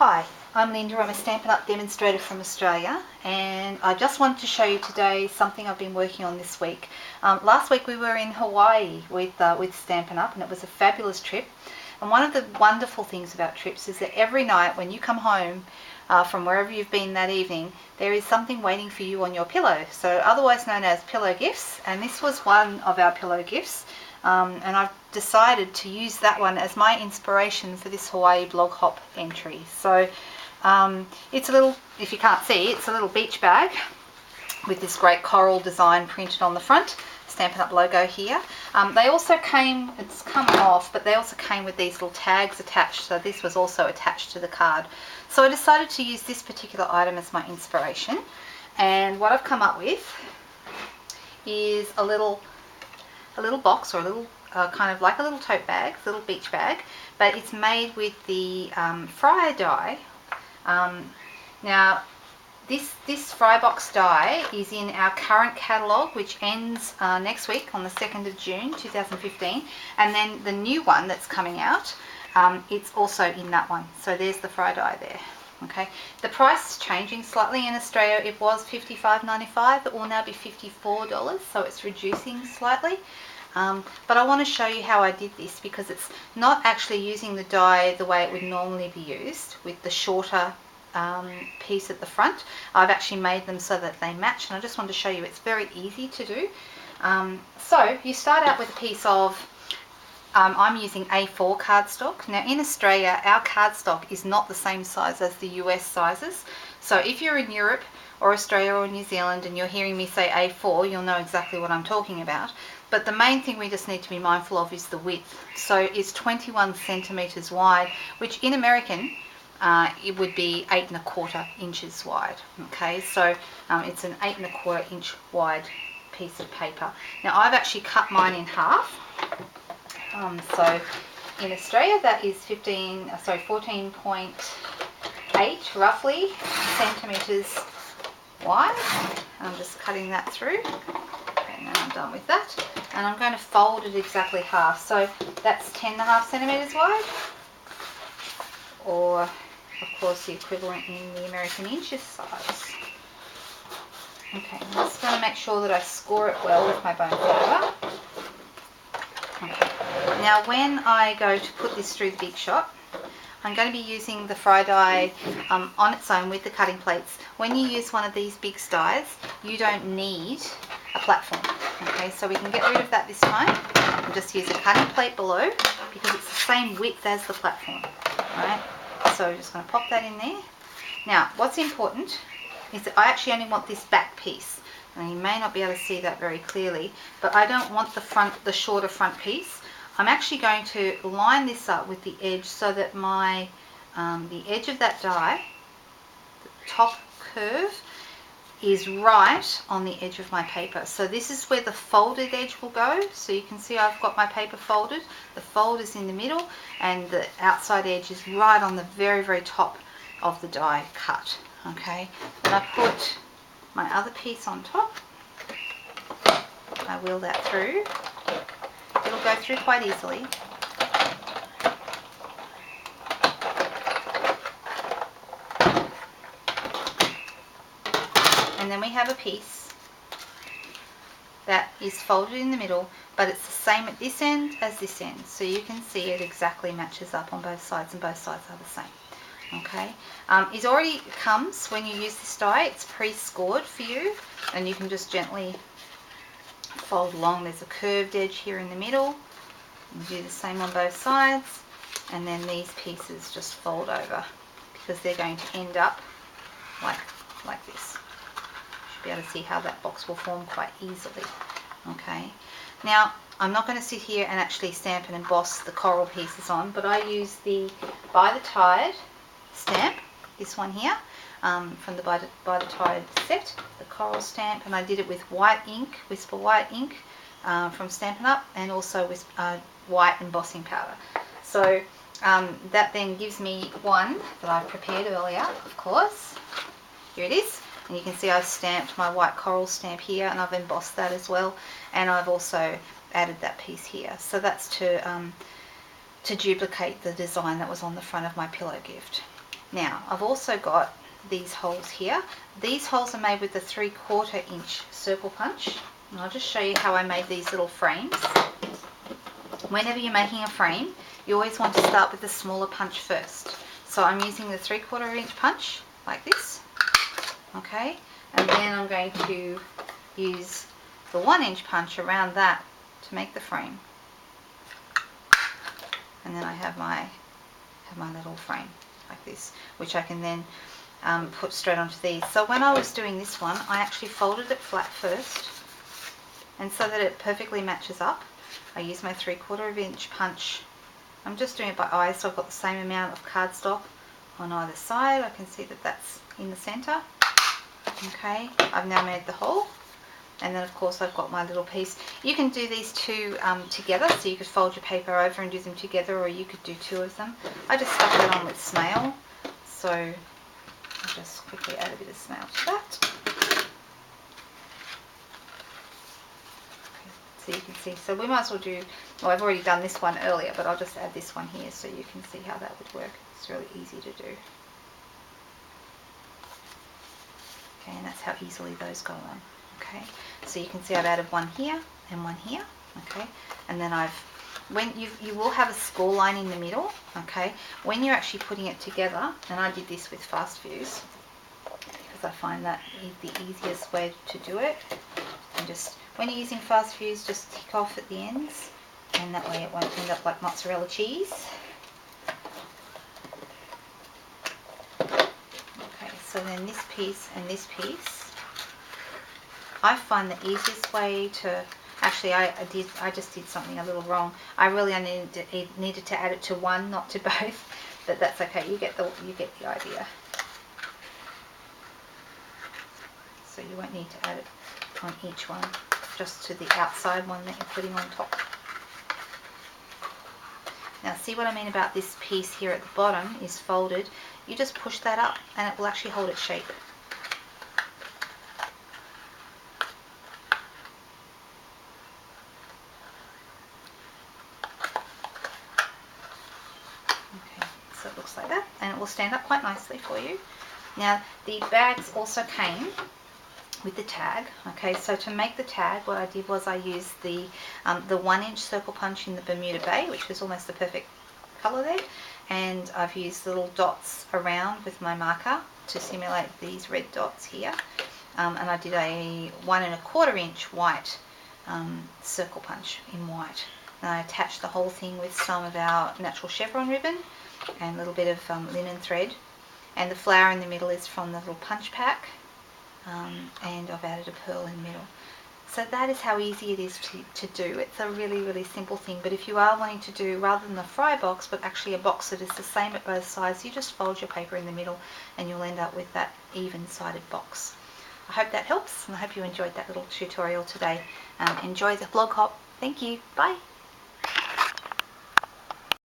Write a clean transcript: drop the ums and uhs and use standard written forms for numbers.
Hi, I'm Linda. I'm a Stampin' Up demonstrator from Australia, and I just wanted to show you today something I've been working on this week. Last week we were in Hawaii with Stampin' Up, and it was a fabulous trip. And one of the wonderful things about trips is that every night when you come home from wherever you've been that evening, there is something waiting for you on your pillow, so otherwise known as pillow gifts, and this was one of our pillow gifts. And I've decided to use that one as my inspiration for this Hawaii blog hop entry. So it's a little, if you can't see, it's a little beach bag with this great coral design printed on the front, Stampin' Up logo here. They also came, it's come off, but they also came with these little tags attached, so this was also attached to the card. So I decided to use this particular item as my inspiration, and what I've come up with is a little box, or a little kind of like a little tote bag, a little beach bag, but it's made with the Fry die. Now this Fry Box die is in our current catalogue, which ends next week on the 2nd of June 2015, and then the new one that's coming out, it's also in that one. So there's the Fry die there. Okay, the price is changing slightly. In Australia it was $55.95, it will now be $54, so it's reducing slightly. But I want to show you how I did this, because it's not actually using the die the way it would normally be used, with the shorter piece at the front. I've actually made them so that they match, and I just wanted to show you it's very easy to do. So you start out with a piece of I'm using A4 cardstock. Now in Australia our cardstock is not the same size as the US sizes, so if you're in Europe or Australia or New Zealand and you're hearing me say A4, you'll know exactly what I'm talking about. But the main thing we just need to be mindful of is the width. So it's 21 centimeters wide, which in American it would be 8 1/4 inches wide. Okay, so it's an 8 1/4 inch wide piece of paper. Now I've actually cut mine in half. So in Australia that is 14.8 roughly centimeters wide. I'm just cutting that through. And then I'm done with that, and I'm going to fold it exactly half, so that's 10 1/2 centimeters wide, or of course the equivalent in the American inches size. Okay, I'm just going to make sure that I score it well with my bone folder. Okay. Now when I go to put this through the Big Shot, I'm going to be using the Fry die on its own with the cutting plates. When you use one of these big dies, you don't need a platform. Okay, so we can get rid of that this time and just use a cutting plate below, because it's the same width as the platform. Alright, so we're just going to pop that in there. Now what's important is that I actually only want this back piece. Now you may not be able to see that very clearly, but I don't want the shorter front piece. I'm actually going to line this up with the edge so that my the edge of that die, the top curve, is right on the edge of my paper. So this is where the folded edge will go. So you can see I've got my paper folded. The fold is in the middle, and the outside edge is right on the very, very top of the die cut. Okay, then I put my other piece on top. I wheel that through. It'll go through quite easily. And then we have a piece that is folded in the middle, but it's the same at this end as this end. So you can see it exactly matches up on both sides, and both sides are the same. Okay, it already comes, when you use this die, it's pre-scored for you, and you can just gently fold along. There's a curved edge here in the middle. You do the same on both sides, and then these pieces just fold over, because they're going to end up like this. Be able to see how that box will form quite easily. Okay, now I'm not going to sit here and actually stamp and emboss the coral pieces on, but I use the By the Tide stamp, this one here, from the By the Tide set, the coral stamp, and I did it with white ink, Whisper White ink from Stampin' Up, and also with white embossing powder. So that then gives me one that I've prepared earlier, of course. Here it is. And you can see I've stamped my white coral stamp here, and I've embossed that as well, and I've also added that piece here. So that's to duplicate the design that was on the front of my pillow gift. Now I've also got these holes here. These holes are made with the 3/4 inch circle punch, and I'll just show you how I made these little frames. Whenever you're making a frame, you always want to start with the smaller punch first. So I'm using the 3/4 inch punch like this, okay, and then I'm going to use the 1 inch punch around that to make the frame, and then I have my little frame like this, which I can then put straight onto these. So when I was doing this one, I actually folded it flat first, and so that it perfectly matches up, I use my 3/4 inch punch. I'm just doing it by eye, so I've got the same amount of cardstock on either side. I can see that that's in the center. Okay, I've now made the hole, and then of course I've got my little piece. You can do these two together, so you could fold your paper over and do them together, or you could do two of them. I just stuck that on with snail, so I'll just quickly add a bit of snail to that. So you can see, so we might as well do, well, I've already done this one earlier, but I'll just add this one here so you can see how that would work. It's really easy to do. Okay, and that's how easily those go on. Okay, so you can see I've added one here and one here. Okay, and then when you will have a score line in the middle. Okay, when you're actually putting it together, and I did this with fast fuse because I find that is the easiest way to do it. And just when you're using fast fuse, just tick off at the ends, and that way it won't end up like mozzarella cheese. Okay, so then this piece and this piece, I find the easiest way to, actually I just did something a little wrong. I really needed to add it to one, not to both, but that's okay. You get the idea. So you won't need to add it on each one, just to the outside one that you're putting on top. Now see what I mean about this piece here at the bottom is folded. You just push that up and it will actually hold its shape. Okay, so it looks like that, and it will stand up quite nicely for you. Now the bags also came with the tag. Okay, so to make the tag, what I did was I used the 1 inch circle punch in the Bermuda Bay, which is almost the perfect color there, and I've used little dots around with my marker to simulate these red dots here, and I did a 1 1/4 inch white circle punch in white, and I attached the whole thing with some of our natural chevron ribbon and a little bit of linen thread, and the flower in the middle is from the little punch pack. And I've added a pearl in the middle. So that is how easy it is to do. It's a really, really simple thing, but if you are wanting to do, rather than a fry box, but actually a box that is the same at both sides, you just fold your paper in the middle and you'll end up with that even-sided box. I hope that helps, and I hope you enjoyed that little tutorial today. Enjoy the blog hop. Thank you. Bye.